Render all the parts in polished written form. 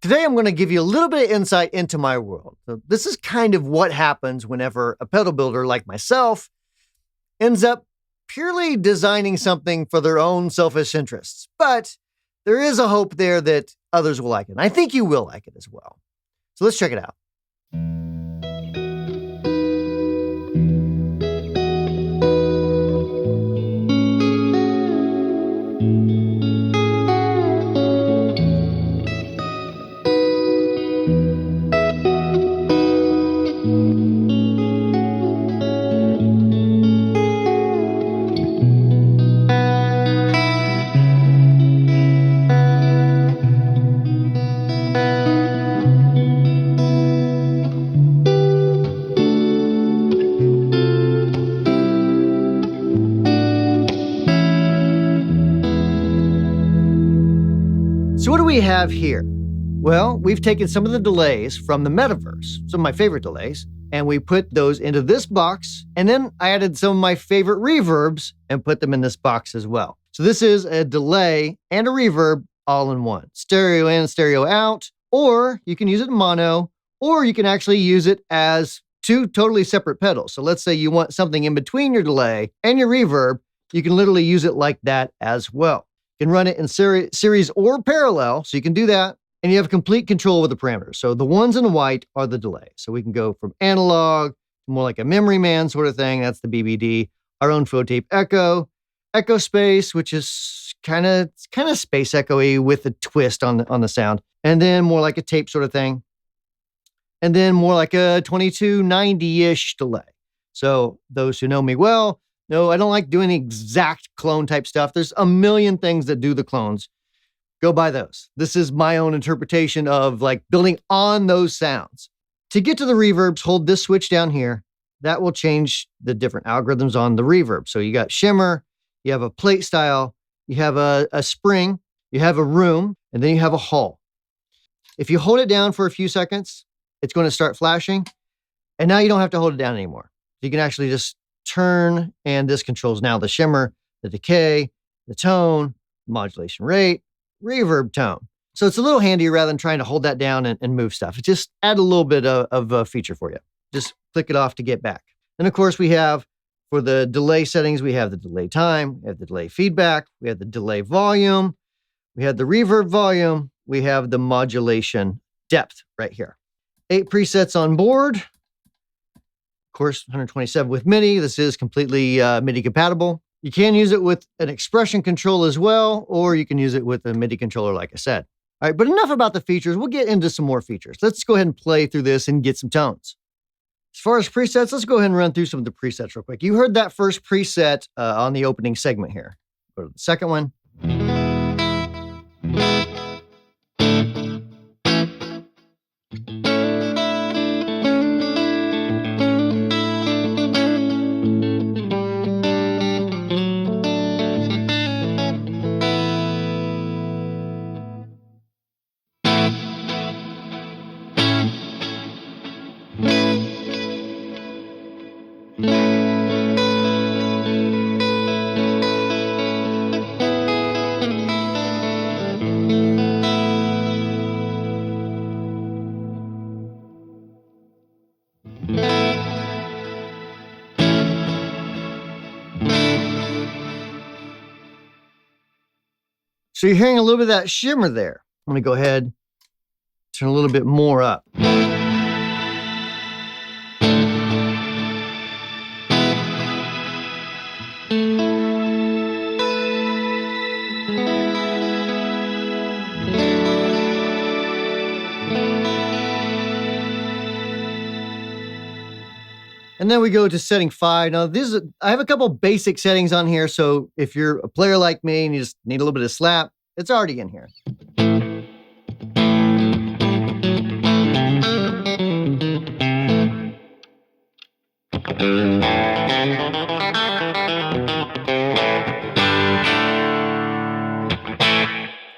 Today, I'm going to give you a little bit of insight into my world. So this is kind of what happens whenever a pedal builder like myself ends up purely designing something for their own selfish interests. But there is a hope there that others will like it. And I think you will like it as well. So let's check it out. So what do we have here? Well, we've taken some of the delays from the Metaverse, some of my favorite delays, and we put those into this box. And then I added some of my favorite reverbs and put them in this box as well. So this is a delay and a reverb all in one. Stereo in, stereo out, or you can use it in mono, or you can actually use it as two totally separate pedals. So let's say you want something in between your delay and your reverb, you can literally use it like that as well. You can run it in series or parallel, so you can do that. And you have complete control over the parameters. So the ones in white are the delay. So we can go from analog to more like a memory man sort of thing. That's the BBD. Our own FauxTape Echo. Echo Space, which is kind of space echoey with a twist on the sound. And then more like a tape sort of thing. And then more like a 2290-ish delay. So those who know me well, know I don't like doing the exact clone type stuff. There's a million things that do the clones. Go buy those. This is my own interpretation of like building on those sounds. To get to the reverbs, hold this switch down here. That will change the different algorithms on the reverb. So you got shimmer, you have a plate style, you have a spring, you have a room, and then you have a hull. If you hold it down for a few seconds, it's going to start flashing. And now you don't have to hold it down anymore. You can actually just turn, and this controls now the shimmer, the decay, the tone, modulation rate, reverb tone. So it's a little handier rather than trying to hold that down and move stuff. It just add a little bit of a feature for you. Just click it off to get back. And of course we have, for the delay settings, we have the delay time, we have the delay feedback, we have the delay volume, we have the reverb volume, we have the modulation depth right here. 8 presets on board. Of course, 127 with MIDI. This is completely MIDI compatible. You can use it with an expression control as well, or you can use it with a MIDI controller, like I said. All right, but enough about the features. We'll get into some more features. Let's go ahead and play through this and get some tones. As far as presets, let's go ahead and run through some of the presets real quick. You heard that first preset on the opening segment here. Go to the second one. So you're hearing a little bit of that shimmer there. I'm going to go ahead, turn a little bit more up. And then we go to setting 5. Now, I have a couple basic settings on here. So if you're a player like me and you just need a little bit of slap, it's already in here.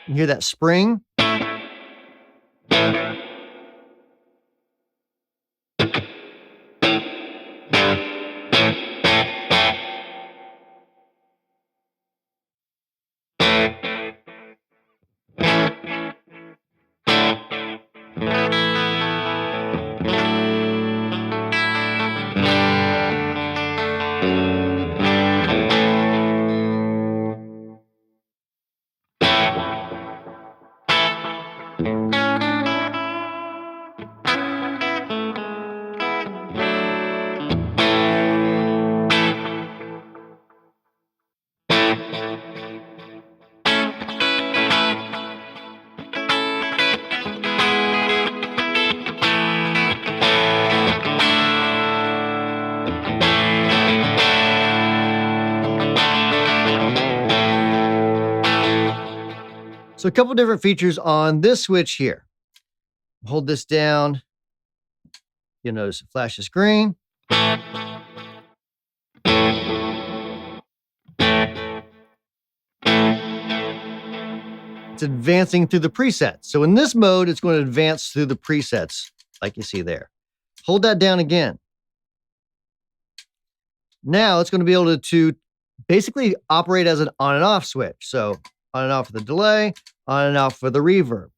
You hear that spring? So a couple different features on this switch here. Hold this down. You'll notice it flashes green. It's advancing through the presets. So in this mode, it's going to advance through the presets like you see there. Hold that down again. Now it's going to be able to basically operate as an on and off switch. So on and off for the delay, on and off for the reverb.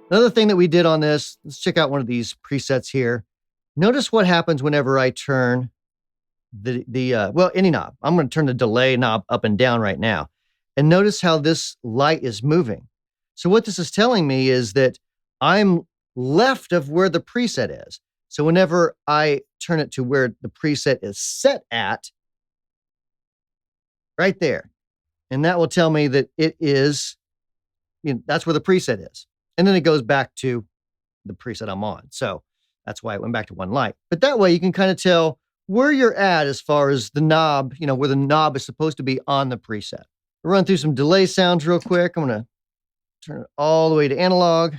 Another thing that we did on this, let's check out one of these presets here. Notice what happens whenever I turn any knob. I'm going to turn the delay knob up and down right now. And notice how this light is moving. So what this is telling me is that I'm left of where the preset is. So whenever I turn it to where the preset is set at, right there, and that will tell me that it is, that's where the preset is. And then it goes back to the preset I'm on. So that's why it went back to one light. But that way you can kind of tell where you're at as far as the knob, where the knob is supposed to be on the preset. We'll run through some delay sounds real quick. I'm going to turn it all the way to analog.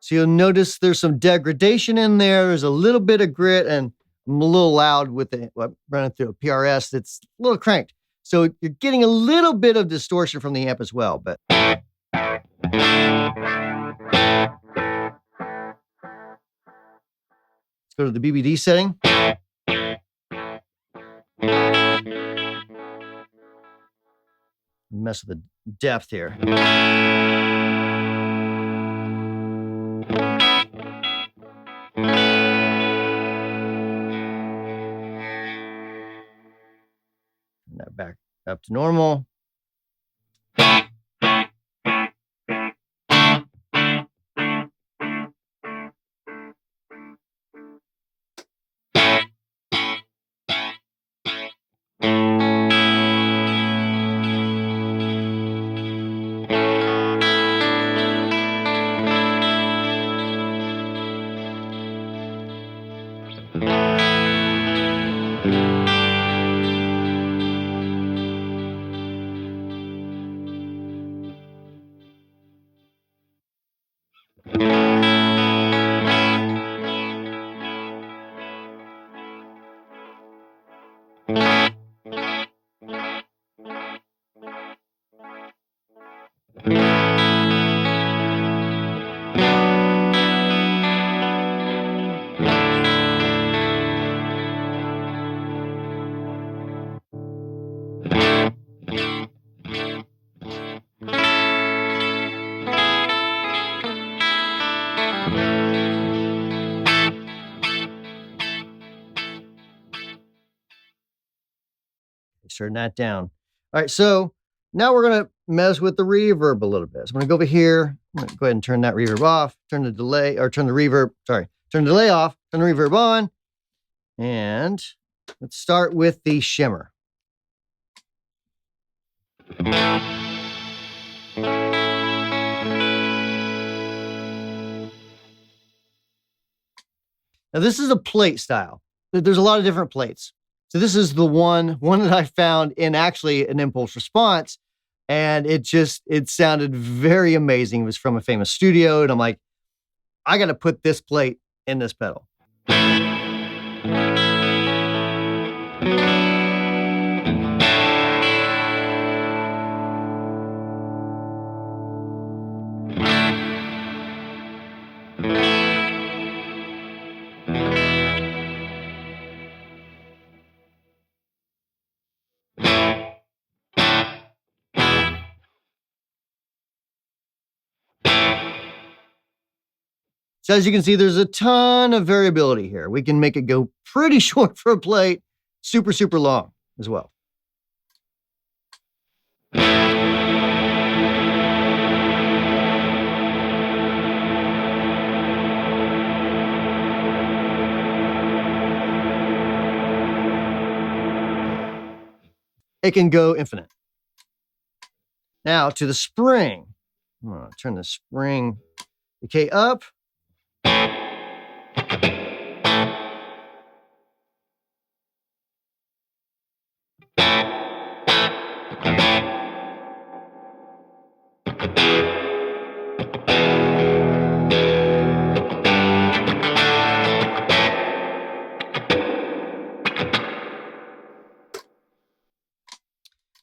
So you'll notice there's some degradation in there. There's a little bit of grit, and I'm a little loud with it. Running through a PRS that's a little cranked. So you're getting a little bit of distortion from the amp as well, but let's go to the BBD setting. Mess with the depth here. That back up to normal. Turn that down. All right, so now we're going to mess with the reverb a little bit. So I'm going to go over here. I'm going to go ahead and turn that reverb off, turn the delay off, turn the reverb on. And let's start with the shimmer. Now this is a plate style. There's a lot of different plates. So this is the one that I found in actually an impulse response, and it sounded very amazing. It was from a famous studio, and I'm like, I got to put this plate in this pedal. So as you can see, there's a ton of variability here. We can make it go pretty short for a plate, super, super long as well. It can go infinite. Now to the spring. I'm going to turn the spring decay up.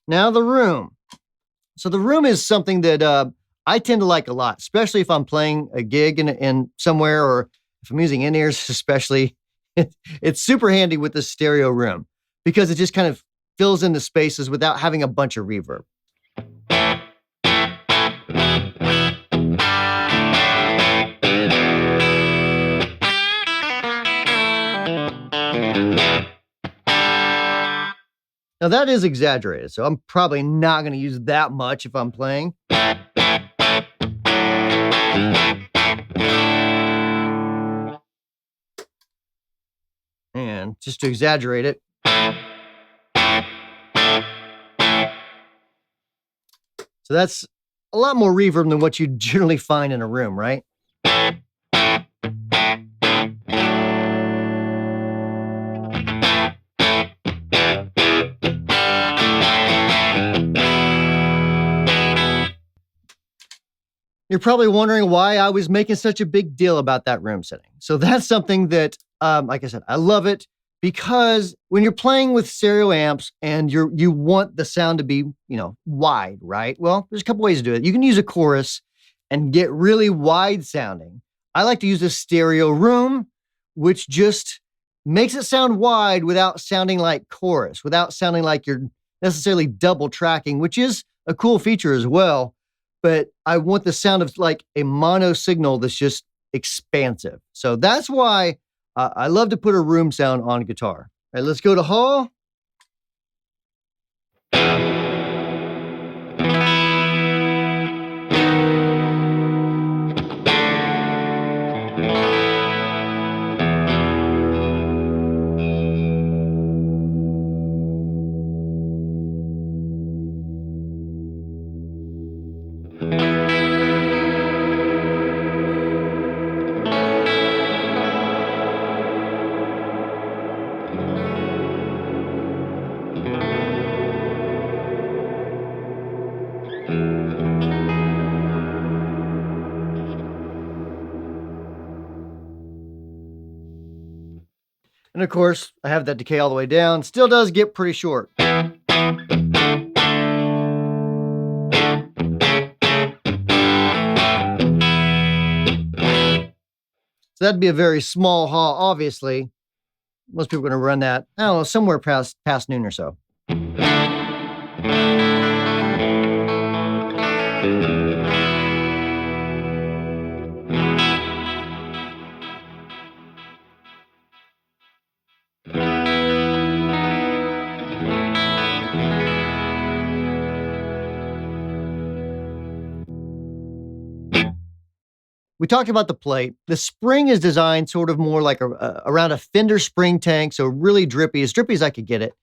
Now the room. So the room is something that I tend to like a lot, especially if I'm playing a gig in somewhere, or if I'm using in-ears especially. It's super handy with the stereo room because it just kind of fills in the spaces without having a bunch of reverb. Now that is exaggerated, so I'm probably not going to use that much if I'm playing. And just to exaggerate it. So that's a lot more reverb than what you generally find in a room, right? You're probably wondering why I was making such a big deal about that room setting. So that's something that, like I said, I love it because when you're playing with stereo amps and you want the sound to be, wide, right? Well, there's a couple ways to do it. You can use a chorus and get really wide sounding. I like to use a stereo room, which just makes it sound wide without sounding like chorus, without sounding like you're necessarily double tracking, which is a cool feature as well. But I want the sound of like a mono signal that's just expansive. So that's why I love to put a room sound on guitar. All right, let's go to Hall. And of course, I have that decay all the way down. Still does get pretty short. So that'd be a very small Hall, obviously. Most people are going to run that, I don't know, somewhere past noon or so. We talked about the plate. The spring is designed sort of more like around a Fender spring tank, so really drippy, as drippy as I could get it.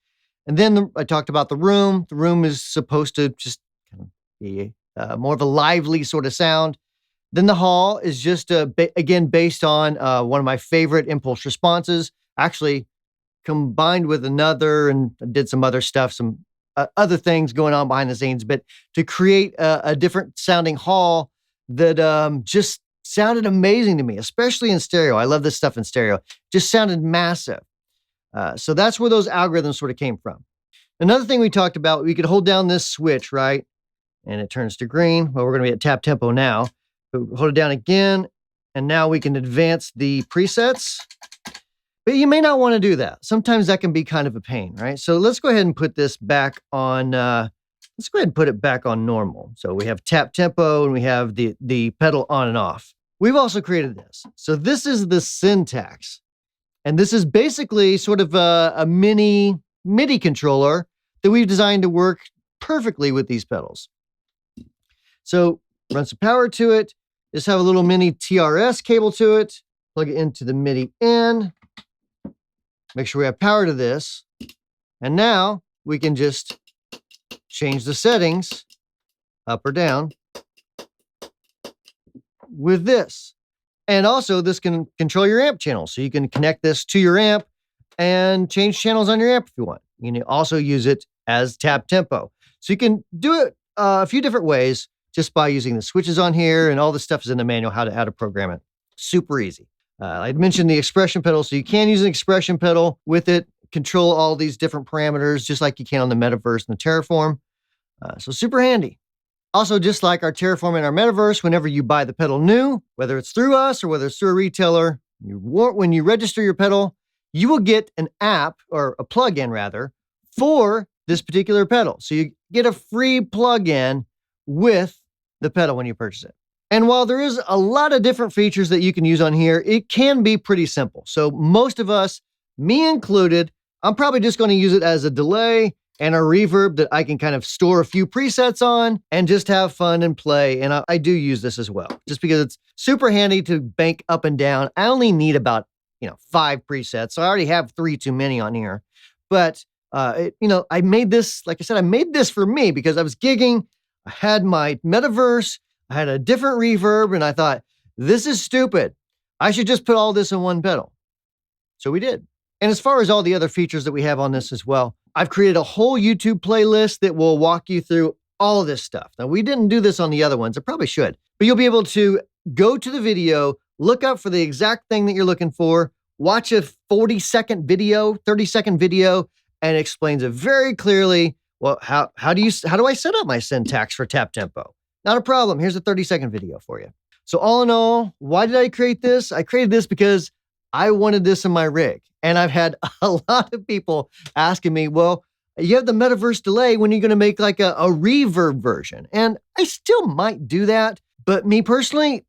And then I talked about the room. The room is supposed to just kind of be more of a lively sort of sound. Then the Hall is just, again, based on one of my favorite impulse responses, actually combined with another, and did some other stuff, some other things going on behind the scenes, but to create a different sounding Hall that just sounded amazing to me, especially in stereo. I love this stuff in stereo. Just sounded massive. So that's where those algorithms sort of came from. Another thing we talked about, we could hold down this switch, right? And it turns to green. Well, we're going to be at tap tempo now. But hold it down again. And now we can advance the presets. But you may not want to do that. Sometimes that can be kind of a pain, right? So let's go ahead and put this back on, let's go ahead and put it back on normal. So we have tap tempo and we have the pedal on and off. we've also created this. So this is the syntax. And this is basically sort of a mini MIDI controller that we've designed to work perfectly with these pedals. So run some power to it. Just have a little mini TRS cable to it. Plug it into the MIDI in. Make sure we have power to this. And now we can just change the settings up or down with this. And also this can control your amp channel. So you can connect this to your amp and change channels on your amp if you want. You can also use it as tap tempo. So you can do it a few different ways just by using the switches on here, and all the stuff is in the manual how to program it. Super easy. I'd mentioned the expression pedal, so you can use an expression pedal with it, control all these different parameters just like you can on the Metaverse and the Terraform. So super handy. Also, just like our Terraform and our Metaverse, whenever you buy the pedal new, whether it's through us or whether it's through a retailer, when you register your pedal, you will get an app, or a plugin rather, for this particular pedal. So you get a free plugin with the pedal when you purchase it. And while there is a lot of different features that you can use on here, it can be pretty simple. So most of us, me included, I'm probably just going to use it as a delay and a reverb that I can kind of store a few presets on and just have fun and play. And I do use this as well, just because it's super handy to bank up and down. I only need about 5 presets, so I already have 3 too many on here. But I made this, like I said, I made this for me because I was gigging. I had my Metaverse, I had a different reverb, and I thought, this is stupid. I should just put all this in one pedal. So we did. And as far as all the other features that we have on this as well, I've created a whole YouTube playlist that will walk you through all of this stuff. Now, we didn't do this on the other ones. I probably should. But you'll be able to go to the video, look up for the exact thing that you're looking for, watch a 40-second video, 30-second video, and it explains it very clearly. Well, how do I set up my syntax for tap tempo? Not a problem. Here's a 30-second video for you. So all in all, why did I create this? I created this because I wanted this in my rig. And I've had a lot of people asking me, well, you have the Metaverse delay, when you're going to make like a reverb version. And I still might do that. But me personally,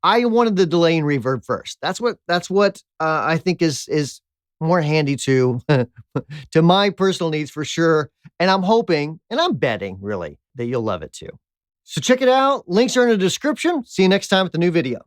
I wanted the delay and reverb first. That's what I think is more handy to my personal needs for sure. And I'm hoping, and I'm betting really, that you'll love it too. So check it out. Links are in the description. See you next time with the new video.